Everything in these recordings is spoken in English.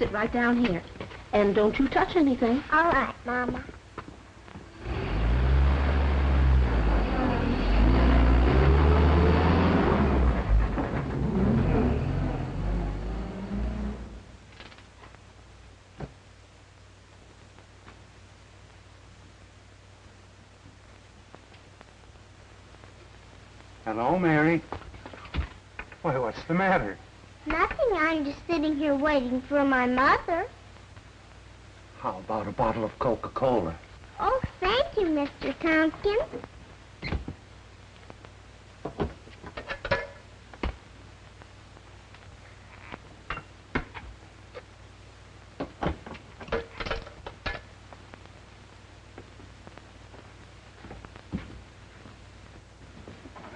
sit right down here. And don't you touch anything. All right, Mama. Hello, Mary. Why, what's the matter? Nothing. I'm just sitting here waiting for my mother. How about a bottle of Coca-Cola? Oh, thank you, Mr. Tompkins.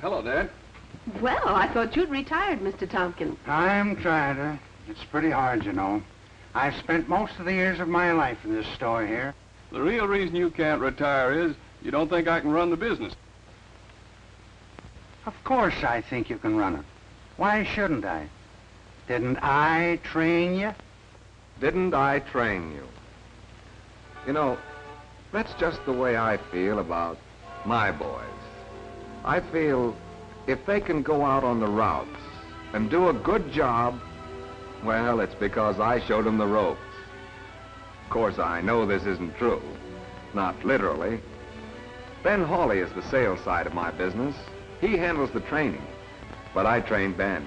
Hello, Dad. Well, I thought you'd retired, Mr. Tompkins. I'm trying to. It's pretty hard, you know. I've spent most of the years of my life in this store here. The real reason you can't retire is you don't think I can run the business. Of course I think you can run it. Why shouldn't I? Didn't I train you? Didn't I train you? You know, that's just the way I feel about my boys. I feel if they can go out on the routes and do a good job, well, it's because I showed them the ropes. Of course, I know this isn't true, not literally. Ben Hawley is the sales side of my business. He handles the training, but I trained Ben.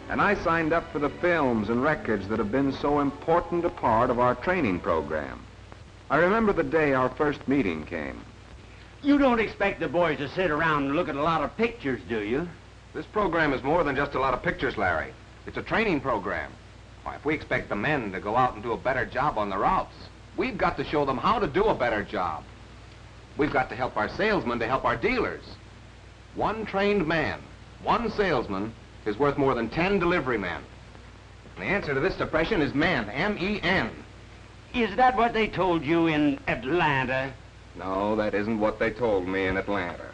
And I signed up for the films and records that have been so important a part of our training program. I remember the day our first meeting came. You don't expect the boys to sit around and look at a lot of pictures, do you? This program is more than just a lot of pictures, Larry. It's a training program. Why, if we expect the men to go out and do a better job on the routes, we've got to show them how to do a better job. We've got to help our salesmen to help our dealers. One trained man, one salesman, is worth more than 10 delivery men. And the answer to this depression is men, M-E-N. Is that what they told you in Atlanta? No, that isn't what they told me in Atlanta.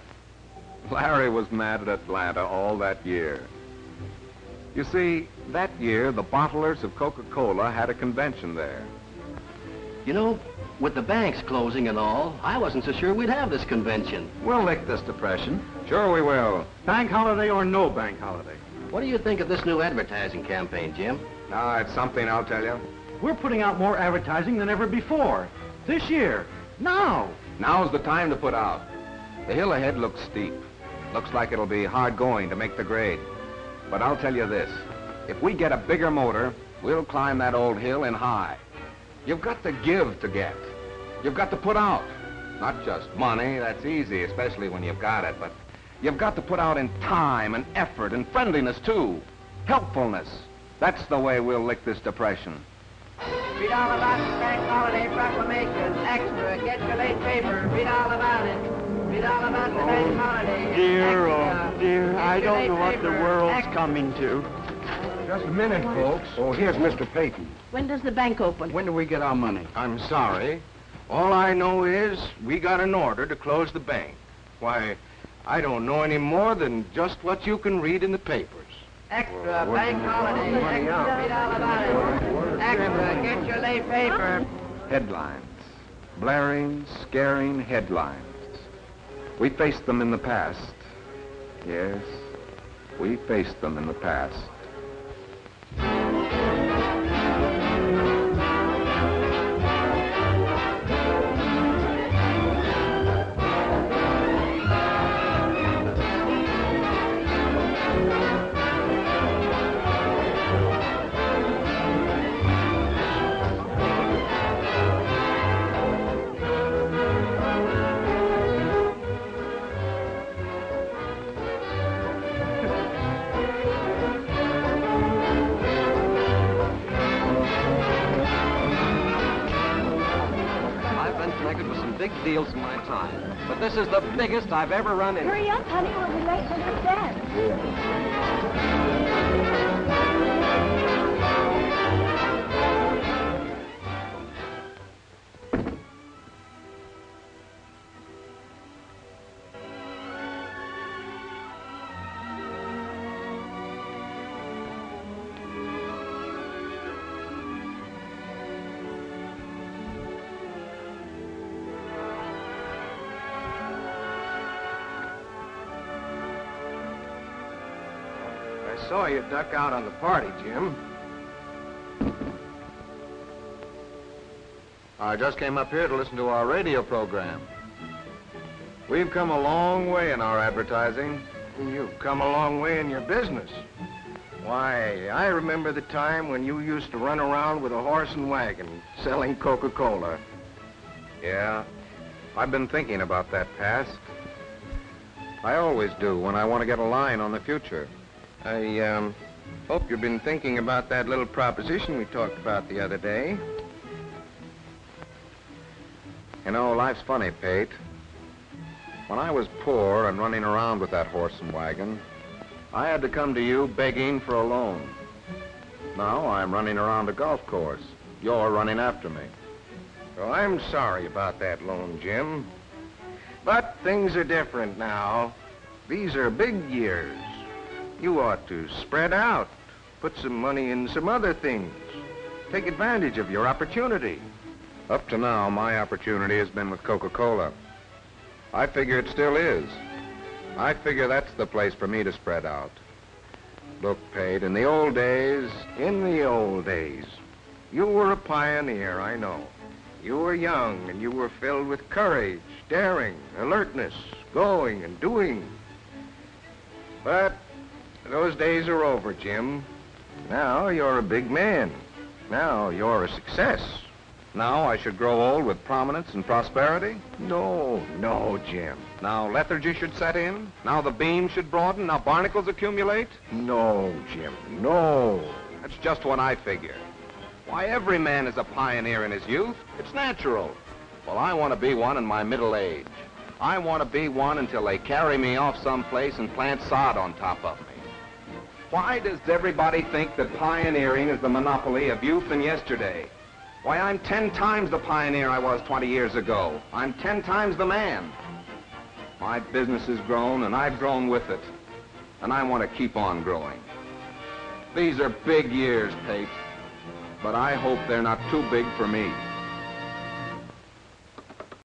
Larry was mad at Atlanta all that year. You see, that year, the bottlers of Coca-Cola had a convention there. You know, with the banks closing and all, I wasn't so sure we'd have this convention. We'll lick this depression. Sure we will. Bank holiday or no bank holiday. What do you think of this new advertising campaign, Jim? No, it's something, I'll tell you. We're putting out more advertising than ever before. This year. Now. Now's the time to put out. The hill ahead looks steep. Looks like it'll be hard going to make the grade. But I'll tell you this. If we get a bigger motor, we'll climb that old hill in high. You've got to give to get. You've got to put out. Not just money, that's easy, especially when you've got it, but you've got to put out in time and effort and friendliness, too. Helpfulness. That's the way we'll lick this depression. Read all about the bank holiday proclamation. Extra. Get your late paper. Read all about it. Read all about the bank holiday. Dear, Extra. oh, dear, I Get your don't know late what the paper. world's Extra. coming to. Just a minute, folks. Oh, here's Mr. Peyton. When does the bank open? When do we get our money? I'm sorry. All I know is we got an order to close the bank. Why, I don't know any more than just what you can read in the papers. Extra. Bank holiday. Extra. Read all about it. Extra. Get your late paper. Headlines. Blaring, scaring headlines. We faced them in the past. Yes, we faced them in the past. Big deals in my time, but this is the biggest I've ever run into. Hurry up, honey. We'll be late for the dance. saw you duck out on the party, Jim. I just came up here to listen to our radio program. We've come a long way in our advertising. You've come a long way in your business. Why, I remember the time when you used to run around with a horse and wagon selling Coca-Cola. Yeah, I've been thinking about that past. I always do when I want to get a line on the future. I hope you've been thinking about that little proposition we talked about the other day. You know, life's funny, Pate. When I was poor and running around with that horse and wagon, I had to come to you begging for a loan. Now I'm running around a golf course. You're running after me. Well, I'm sorry about that loan, Jim. But things are different now. These are big years. You ought to spread out, put some money in some other things. Take advantage of your opportunity. Up to now, my opportunity has been with Coca-Cola. I figure it still is. I figure that's the place for me to spread out. Look, Pate, in the old days, you were a pioneer, I know. You were young and you were filled with courage, daring, alertness, going and doing. But those days are over, Jim. Now you're a big man. Now you're a success. Now I should grow old with prominence and prosperity? No, Jim. Now lethargy should set in? Now the beam should broaden? Now barnacles accumulate? No, Jim, no. That's just what I figure. Why, every man is a pioneer in his youth. It's natural. Well, I want to be one in my middle age. I want to be one until they carry me off someplace and plant sod on top of me. Why does everybody think that pioneering is the monopoly of youth and yesterday? Why, I'm 10 times the pioneer I was 20 years ago. I'm 10 times the man. My business has grown, and I've grown with it. And I want to keep on growing. These are big years, Pate. But I hope they're not too big for me.